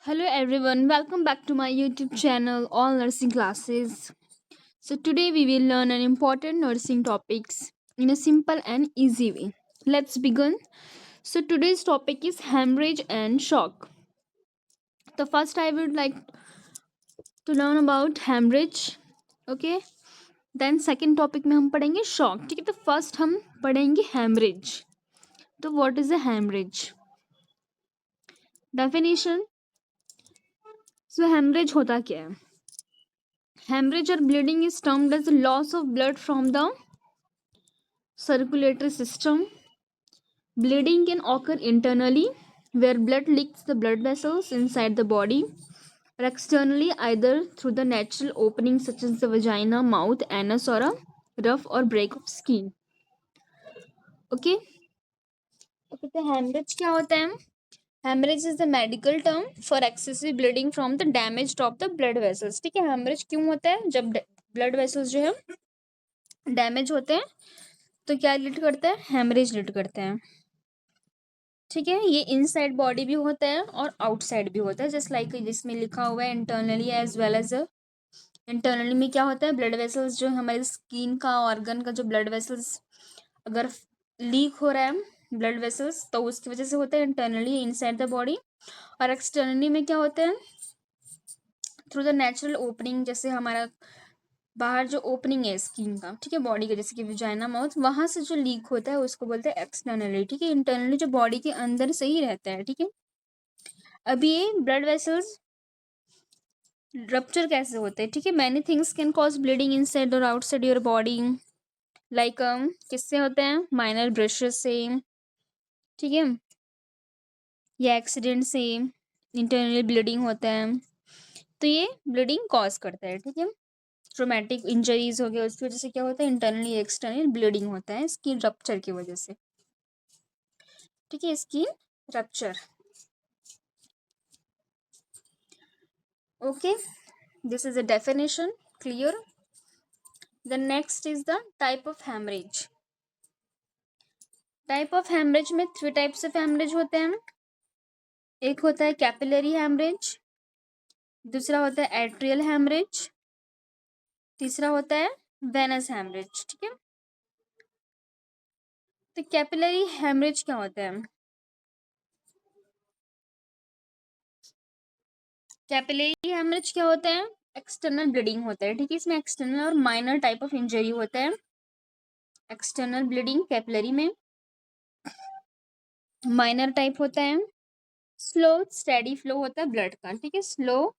Hello everyone, welcome back to my YouTube channel All Nursing Classes. So today we will learn an important nursing topics in a simple and easy way. Let's begin. So today's topic is hemorrhage and shock. The first I would like to learn about hemorrhage. Okay. Then second topic में हम पढ़ेंगे shock. ठीक है, तो first हम पढ़ेंगे hemorrhage. तो what is a hemorrhage? Definition. So hemorrhage होता क्या है? Hemorrhage or bleeding is termed as the loss of blood from the circulatory system. Bleeding can occur internally, where blood leaks the blood vessels inside the body, or externally, either through the natural openings such as the vagina, mouth, anus, or a rough or break of skin. Okay? Okay, तो hemorrhage क्या होता है? Hemorrhage is the medical term for excessive bleeding from the damage of the blood vessels. ठीक है, hemorrhage क्यों होता है? जब blood vessels जो है डैमेज होते हैं तो क्या लीड करता है? हेमरेज लीड करते हैं. ठीक है, ये इनसाइड बॉडी भी होता है और आउटसाइड भी होता है. जस्ट लाइक जिसमें लिखा हुआ है internally as well as. Internally में क्या होता है? ब्लड वेसल्स जो हमारे स्किन का ऑर्गन का जो ब्लड वेसल्स अगर लीक हो रहा है ब्लड वेसल्स तो उसकी वजह से होता है इंटरनली इनसाइड द बॉडी. और एक्सटर्नली में क्या होता है? थ्रू द नेचुरल ओपनिंग, जैसे हमारा बाहर जो ओपनिंग है स्किन का, ठीक है, बॉडी का, जैसे कि विजाइना, माउथ, वहां से जो लीक होता है उसको बोलते हैं एक्सटर्नली. ठीक है, इंटरनली जो बॉडी के अंदर से ही रहता है. ठीक है, अभी ये ब्लड वेसल्स रप्चर कैसे होते हैं? ठीक है, many things can cause bleeding inside और आउटसाइड योर बॉडी. लाइक किससे होते हैं? माइनर ब्रशेस से, ठीक है, या एक्सीडेंट से इंटरनली ब्लीडिंग होता है. तो ये ब्लीडिंग कॉज करता है. ठीक है, ट्रोमेटिक इंजरीज हो गया उसकी वजह से क्या होता है? इंटरनली एक्सटर्नल ब्लीडिंग होता है स्किन रप्चर की वजह से. ठीक है, skin rupture. Okay, this is a definition. Clear? The next is the type of haemorrhage. Type of haemorrhage में थ्री टाइप्स ऑफ हेमरेज होते हैं. एक होता है कैपिलरी हेमरेज, दूसरा होता है एट्रियल हेमरेज, तीसरा होता है वेनस हेमरेज. ठीक है, तो कैपिलरी हेमरेज क्या होता है? कैपिलरी हेमरेज क्या होता है? एक्सटर्नल ब्लीडिंग होता है. ठीक है, इसमें एक्सटर्नल और माइनर टाइप ऑफ इंजरी होता है. एक्सटर्नल ब्लीडिंग कैपिलरी में. माइनर टाइप होता है स्लो स्टेडी फ्लो होता है ब्लड का. ठीक है, स्लो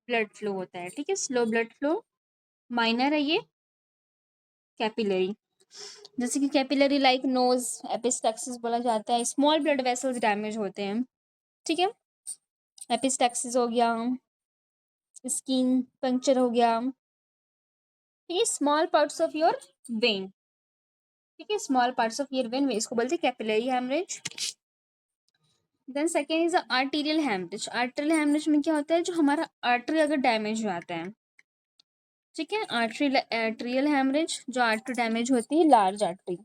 ब्लड फ्लो होता है. ठीक है, स्लो ब्लड फ्लो माइनर है ये कैपिलरी. जैसे कि कैपिलरी लाइक नोज एपिस्टैक्सिस बोला जाता है. स्मॉल ब्लड वेसल्स डैमेज होते हैं. ठीक है, एपिस्टैक्सिस हो गया, स्किन पंक्चर हो गया. ये small parts of your vein. ठीक है, small parts of your vein इसको बोलते हैं capillary haemorrhage. Then second is arterial haemorrhage. Arterial haemorrhage में क्या होता है? जो हमारा आर्टरी अगर डैमेज हो जाता है. ठीक है, आर्ट्रियल हेमरेज, जो आर्टरी डैमेज होती है, लार्ज आर्टरी,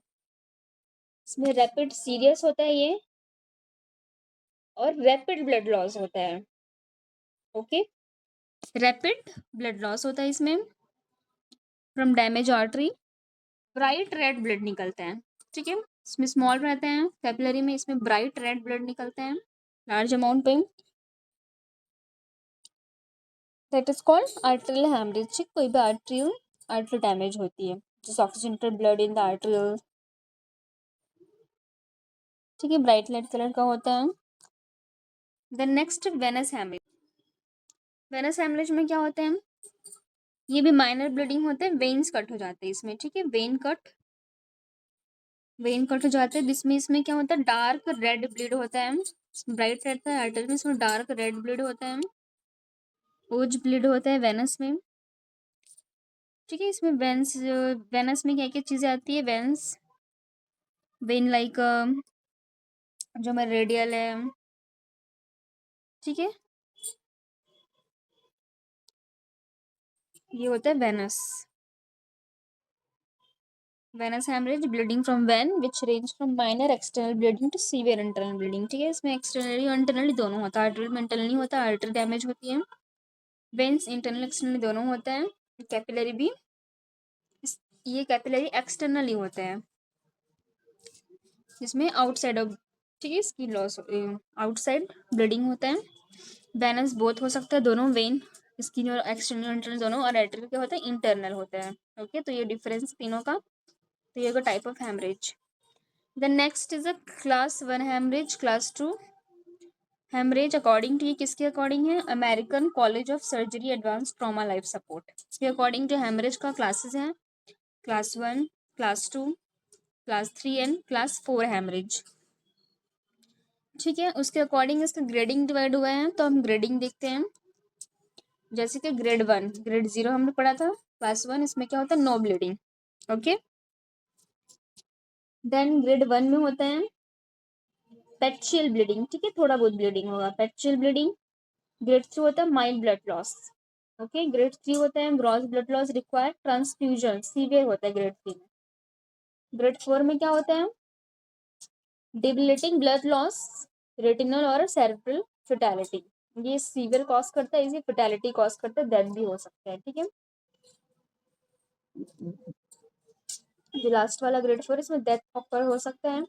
इसमें रैपिड सीरियस होता है ये और रैपिड ब्लड लॉस होता है. ओके, रैपिड ब्लड लॉस होता है इसमें from damage artery. Bright red blood निकलता है. ठीक है, इसमें स्मॉल रहते हैं कैपिलरी में, इसमें ब्राइट रेड ब्लड निकलते हैं लार्ज अमाउंट पे. That is called arterial haemorrhage. ठीक, कोई भी आर्टरी डैमेज होती है, जैसे oxygenated blood in the arterial. ठीक है, ब्राइट रेड कलर का होता है. Then next venous haemorrhage. Venous haemorrhage में क्या होता है? ये भी माइनर ब्लीडिंग होता है. वेन्स कट हो जाते हैं इसमें. ठीक है, वेन कट हो जाते हैं. जिसमें इसमें क्या होता है? डार्क रेड ब्लीड होता है. ब्राइट रहता है आर्टरी में, इसमें डार्क रेड ब्लीड होता है. ओज ब्लीड होता है वेनस में. ठीक है, इसमें वेनस में क्या क्या चीजें आती है? वेन लाइक जो हमारा रेडियल है. ठीक है, ये होता है venous. Venous haemorrhage bleeding from vein which range from minor external bleeding to severe internal bleeding. ठीक है, इसमें एक्सटर्नली और इंटरनली दोनों होता है, आर्टरी में इंटरनली होता है, आर्टरी डैमेज होती है। वेन्स इंटरनल एक्सटर्नली दोनों होते हैं। कैपिलरी भी ये कैपिलरी एक्सटर्नली होते हैं, जिसमें आउटसाइड ऑफ, ठीक है, स्किन लॉस, आउटसाइड ब्लीडिंग होता है। वेनस बोथ हो सकता है, दोनों वेन स्किन और एक्सटर्नल इंटरनल दोनों, और आर्टरी क्या होता है, इंटरनल होता है। ओके, तो ये डिफरेंस तीनों का। तो ये type of haemorrhage. The next is a class 1 haemorrhage, class 2 haemorrhage. According to ये किसके अकॉर्डिंग है, American college of surgery advance trauma life support. इसके अकॉर्डिंग जो हेमरेज का क्लासेस हैं, class 1, class 2, class 3 and class 4 haemorrhage. ठीक है, उसके अकॉर्डिंग इसका ग्रेडिंग डिवाइड हुआ है, तो हम ग्रेडिंग देखते हैं। जैसे कि ग्रेड 1, ग्रेड 0 हमने पढ़ा था, क्लास 1 इसमें क्या होता है, no bleeding. Okay, then grade 1 में होता है पेचियल ब्लीडिंग। ठीक है, थोड़ा बहुत ब्लीडिंग होगा, पेचियल ब्लीडिंग। ग्रेड 2 होता है mild blood loss. Okay, grade 3 होता है gross blood loss require transfusion, severe होता है ग्रेड 3 में। ग्रेड 4 में क्या होता है, डिबिलिटिंग ब्लड लॉस, रेटिनल और सेरेब्रल फेटालिटी। ये सीवियर कॉज करता है, इसे फेटालिटी कॉज करता है, डेथ भी हो सकता है। ठीक है, जो लास्ट वाला ग्रेड 4 इसमें डेथ ऑकर हो सकता है।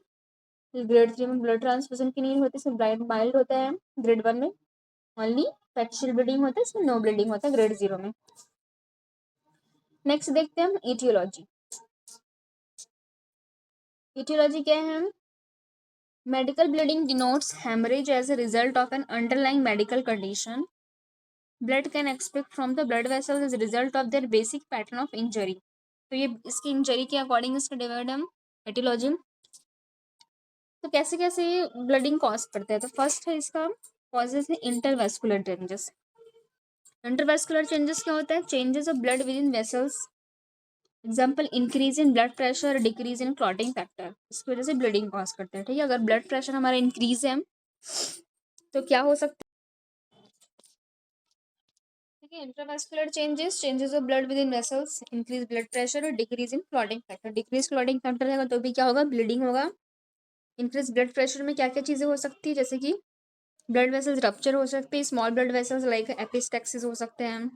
ग्रेड 3 में ब्लड ट्रांसफ्यूजन की नीड होती है, इसमें ब्लाइंड माइल्ड होता है। ग्रेड 1 में ओनली पेचियल ब्लीडिंग होता है, इसमें नो ब्लीडिंग होता है ग्रेड 0 में। नेक्स्ट देखते हैं हम etiology। etiology क्या है, medical bleeding denotes haemorrhage as a result of an underlying medical condition. Blood can expect from the blood vessels as a result of their basic pattern of injury. तो ये इसकी injury के according इसका divide हम aetiology. तो कैसे कैसे blooding cause करते हैं, तो फर्स्ट है इसका कॉजेज है इंटरवेस्कुलर चेंजेस। इंटरवेस्कुलर चेंजेस क्या होता है, changes of blood within vessels. Example, increase in blood pressure, decrease in clotting factor, इसकी वजह से ब्लीडिंग कॉज करते हैं। ठीक है, अगर ब्लड प्रेशर हमारा इंक्रीज है तो क्या हो सकता है, ठीक है, intravascular changes, changes of blood within vessels, increase blood pressure और decrease in clotting factor. Decrease clotting factor रहेगा तो भी क्या होगा, ब्लीडिंग होगा। इंक्रीज ब्लड प्रेशर में क्या क्या चीजें हो सकती है, जैसे कि ब्लड वेसल्स रप्चर हो सकते हैं, small blood vessels like epistaxis हो सकते हैं।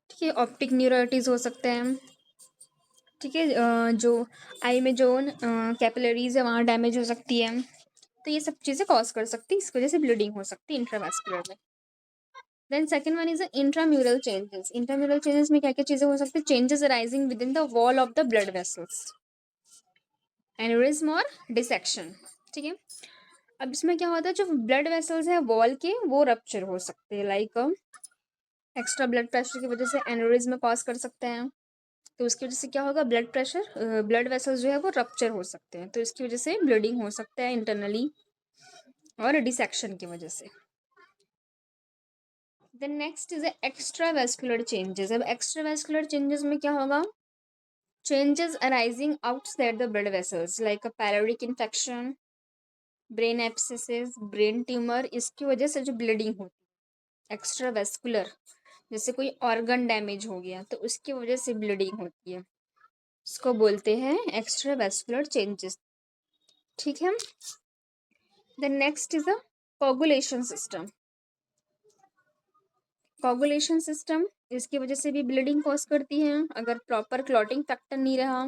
ठीक है, ऑप्टिक न्यूरोटिस हो सकते हैं। ठीक है, जो आई में जो कैपिलरीज है वहाँ डैमेज हो सकती है। तो ये सब चीज़ें कॉज कर सकती है, इसकी वजह से ब्लीडिंग हो सकती है इंट्रावेस्कुलर में। Then second one is intramural changes. Intramural changes में क्या क्या चीज़ें हो सकती है, changes arising with in the wall of the blood vessels, aneurysm और डिसेक्शन। ठीक है, अब इसमें क्या होता है, जो ब्लड वेसल्स है वॉल के वो रप्चर हो सकते हैं, लाइक एक्स्ट्रा ब्लड प्रेशर की वजह से एन्यूरिज्म कॉज कर सकते हैं। तो उसकी वजह से क्या होगा, ब्लड प्रेशर, ब्लड वेसल्स जो है वो रप्चर हो सकते हैं, तो इसकी वजह से ब्लीडिंग हो सकता है इंटरनली और डिसेक्शन की वजह से। Then next is extra vascular changes. अब एक्स्ट्रा वेस्कुलर चेंजेस में क्या होगा, changes arising outside the blood vessels like a पैरारिक infection, brain abscesses, brain tumour, इसकी वजह से जो ब्लीडिंग होती है एक्स्ट्रा वेस्कुलर, जैसे कोई ऑर्गन डैमेज हो गया तो उसकी वजह से ब्लीडिंग होती है, इसको बोलते हैं एक्स्ट्रा वेस्कुलर चेंजेस। ठीक है, the next is a coagulation system. Coagulation system, इसकी वजह से भी ब्लीडिंग कॉज करती है। अगर प्रॉपर क्लॉटिंग फैक्टर नहीं रहा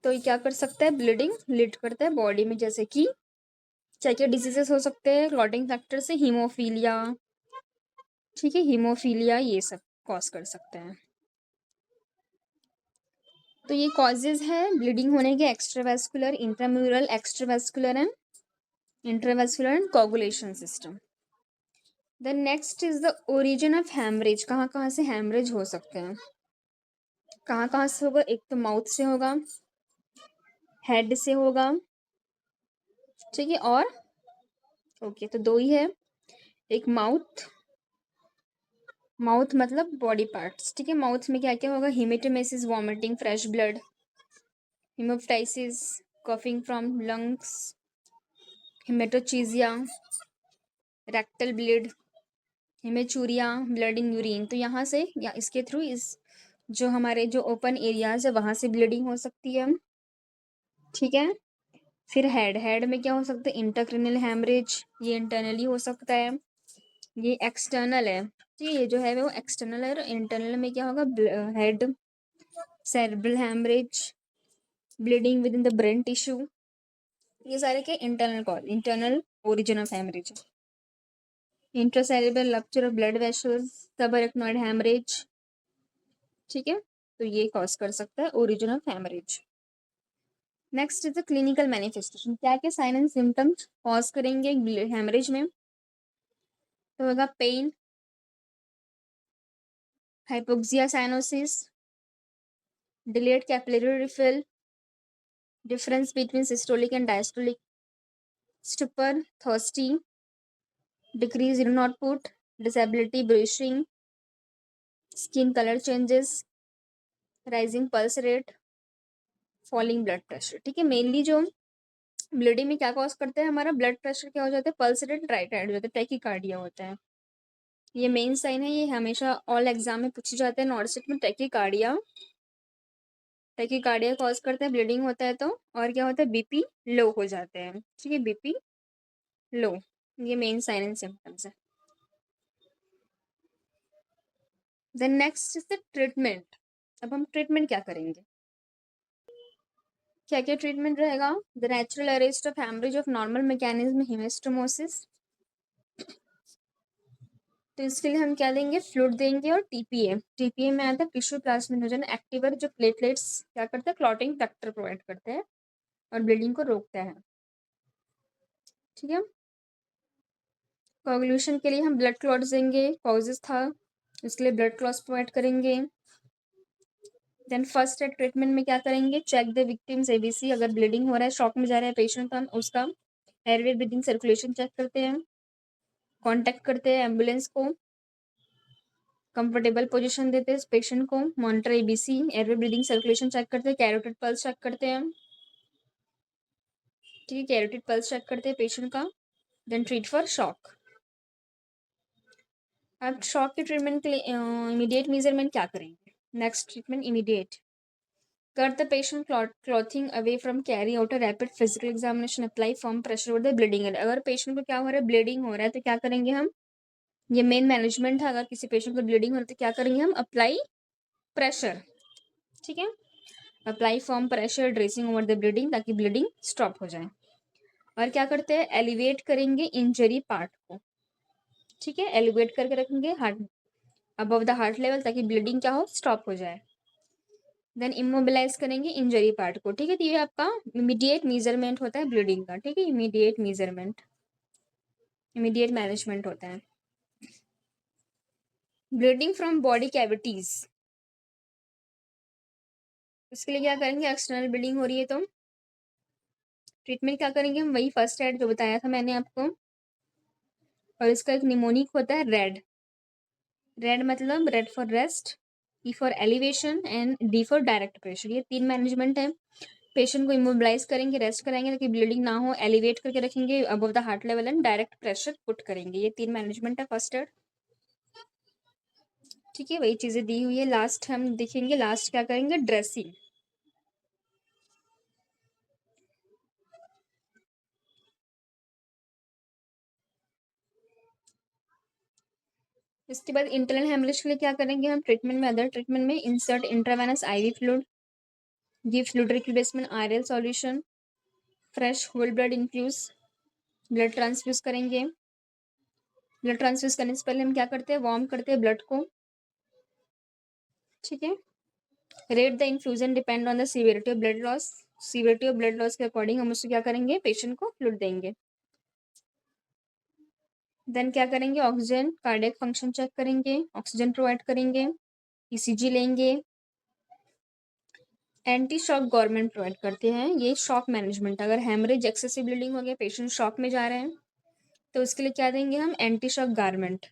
तो ये क्या कर सकता है, ब्लीडिंग लीड करता है बॉडी में, जैसे कि क्या क्या डिजीजेस हो सकते हैं क्लॉटिंग फैक्टर से, हीमोफीलिया। ठीक है, हीमोफीलिया ये सब कॉज कर सकते हैं। तो ये कॉजेज है ब्लीडिंग होने के, extravascular, intramural, extravascular and intravascular and coagulation system. The next is the origin of haemorrhage. कहाँ कहाँ से हैमरेज हो सकते हैं, कहाँ कहाँ से होगा, एक तो माउथ से होगा, हेड से होगा। ठीक है, और ओके तो दो ही है, एक माउथ, माउथ मतलब बॉडी पार्ट्स। ठीक है, माउथ में क्या क्या होगा, haematemesis, vomiting, fresh blood, haemoptysis, coughing from lungs, haematochezia, rectal bleed, haematuria, blood in urine. तो यहाँ से या इसके थ्रू इस जो हमारे जो ओपन एरियाज है वहां से ब्लीडिंग हो सकती है। ठीक है। फिर हेड, हेड में क्या हो सकता है, इंट्राक्रैनियल हैमरेज, ये इंटरनली हो सकता है, ये एक्सटर्नल है। ठीक है, ये जो है वो एक्सटर्नल है, और इंटरनल में क्या होगा, head, cerebral haemorrhage, bleeding with in the brain tissue, ये सारे के internal cause, internal origin of haemorrhage. Intracerebral rupture of blood vessels, subarachnoid haemorrhage. ठीक है, तो ये कॉज कर सकता है origin of haemorrhage. Next is the clinical manifestation, क्या क्या साइन एंड सिम्टम्स कॉज करेंगे हैमरेज में। तो होगा pain, hypoxia cyanosis, delayed capillary refill, difference between systolic and diastolic, stupor, thirsty, decrease urine output, disability, bruising, skin color changes, rising pulse rate, falling blood pressure. ठीक है, mainly जो bleeding में क्या cause करता है, हमारा ब्लड प्रेशर क्या हो जाता है, पल्स रेट राइट हो जाता है, टैकीकार्डिया होता है। ये मेन साइन है, ये हमेशा ऑल एग्जाम में पूछे जाते हैं, नॉर्सिक में टैकीकार्डिया, टैकीकार्डिया कॉज करता है, ब्लीडिंग होता है तो, और क्या होता है, बीपी लो हो जाते हैं। ठीक है, बीपी लो, ये मेन साइन एंड सिम्टम्स है। Then next is the treatment. अब हम ट्रीटमेंट क्या करेंगे, क्या क्या ट्रीटमेंट रहेगा। The natural arrest of haemorrhage of normal mechanism haemostasis, तो इसके लिए हम क्या देंगे, फ्लूइड देंगे, और टीपीए, टीपीए में आता है टिश्यू प्लाज्मिनोजन एक्टिवर, जो प्लेटलेट्स क्या करता है, क्लॉटिंग फैक्टर प्रोवाइड करते हैं और ब्लीडिंग को रोकता है। ठीक है, कोगुलेशन के लिए हम ब्लड क्लॉट्स देंगे, कॉजेस था इसके लिए ब्लड क्लॉट्स प्रोवाइड करेंगे। देन फर्स्ट एड ट्रीटमेंट में क्या करेंगे, चेक द विक्टिम्स एबीसी, अगर ब्लीडिंग हो रहा है, शॉक में जा रहा है पेशेंट, तो हम उसका एयरवे ब्रीदिंग सर्कुलेशन चेक करते हैं, कांटेक्ट करते हैं एम्बुलेंस को, कंफर्टेबल पोजीशन देते हैं पेशेंट को, monitor ABC, airway breathing circulation check करते हैं, कैरोटिड पल्स चेक करते हैं। ठीक है, कैरोटिड पल्स चेक करते हैं पेशेंट का, देन ट्रीट फॉर शॉक। अब शॉक के ट्रीटमेंट के लिए इमीडिएट मेजरमेंट क्या करेंगे, next treatment immediate, cut the patient clothing away from, carry out a rapid physical examination, apply firm pressure over the bleeding area। अगर patient को क्या हो रहा है, ब्लीडिंग हो रहा है, तो क्या करेंगे हम, ये मेन मैनेजमेंट है, अगर किसी पेशेंट को ब्लीडिंग हो रहा है तो क्या करेंगे हम, अप्लाई प्रेशर। ठीक है, apply firm pressure, dressing over the bleeding, ताकि ब्लीडिंग स्टॉप हो जाए। और क्या करते हैं, एलिवेट करेंगे इंजरी पार्ट को। ठीक है, एलिवेट करके रखेंगे heart, above the heart level, ताकि ब्लीडिंग क्या हो, स्टॉप हो जाए। देन इमोबिलाइज करेंगे इंजरी पार्ट को। ठीक है, तो ये आपका इमीडिएट मेजरमेंट होता है ब्लीडिंग का। ठीक है, इमीडिएट मेजरमेंट, इमीडिएट मैनेजमेंट होता है। ब्लीडिंग फ्रॉम बॉडी कैविटीज, इसके लिए क्या करेंगे, एक्सटर्नल ब्लीडिंग हो रही है तो ट्रीटमेंट क्या करेंगे हम, वही फर्स्ट एड जो बताया था मैंने आपको। और इसका एक निमोनिक होता है रेड, रेड मतलब red for rest, E for elevation, and D for direct pressure. ये तीन मैनेजमेंट है। पेशेंट को इमोबिलाइज करेंगे, रेस्ट कराएंगे ताकि ब्लीडिंग ना हो, एलिवेट करके रखेंगे above the heart level, and direct pressure put करेंगे। ये तीन मैनेजमेंट है फर्स्ट एड। ठीक है, वही चीजें दी हुई है। लास्ट हम देखेंगे, लास्ट क्या करेंगे, ड्रेसिंग। इसके बाद इंटरनल हेमरेज के लिए क्या करेंगे हम ट्रीटमेंट में, अदर ट्रीटमेंट में, insert intravenous IV fluid, give fluid replacement RL solution, fresh whole blood infuse, blood transfuse करेंगे। ब्लड ट्रांसफ्यूज करने से पहले हम क्या करते हैं, वार्म करते हैं ब्लड को। ठीक है, rate the infusion depend on the severity of blood loss, severity of blood loss के अकॉर्डिंग हम उससे क्या करेंगे, पेशेंट को फ्लूइड देंगे। देन क्या करेंगे, ऑक्सीजन कार्डियक फंक्शन चेक करेंगे, ऑक्सीजन प्रोवाइड करेंगे, ईसीजी लेंगे। एंटी शॉक गवर्नमेंट प्रोवाइड करते हैं, ये शॉक मैनेजमेंट, अगर हेमरेज एक्सेसिव ब्लीडिंग हो गया, पेशेंट शॉक में जा रहे हैं, तो उसके लिए क्या देंगे हम, एंटी शॉक गारमेंट।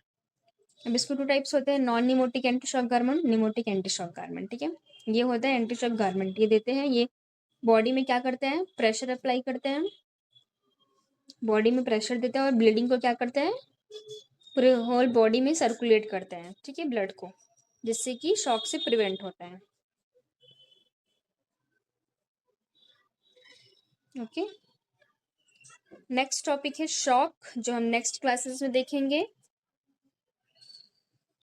अब इसको टू टाइप्स होते हैं, non pneumatic anti shock garment, pneumatic anti shock garment. ठीक है, ये होता है एंटी शॉक गारमेंट, ये देते हैं, ये बॉडी में क्या करते हैं, प्रेशर अप्लाई करते हैं, बॉडी में प्रेशर देते हैं, और ब्लीडिंग को क्या करते हैं, पूरे होल बॉडी में सर्कुलेट करते हैं। ठीक है, ब्लड को। जिससे कि शॉक से प्रिवेंट होता है। ओके, नेक्स्ट टॉपिक है शॉक, जो हम नेक्स्ट क्लासेस में देखेंगे।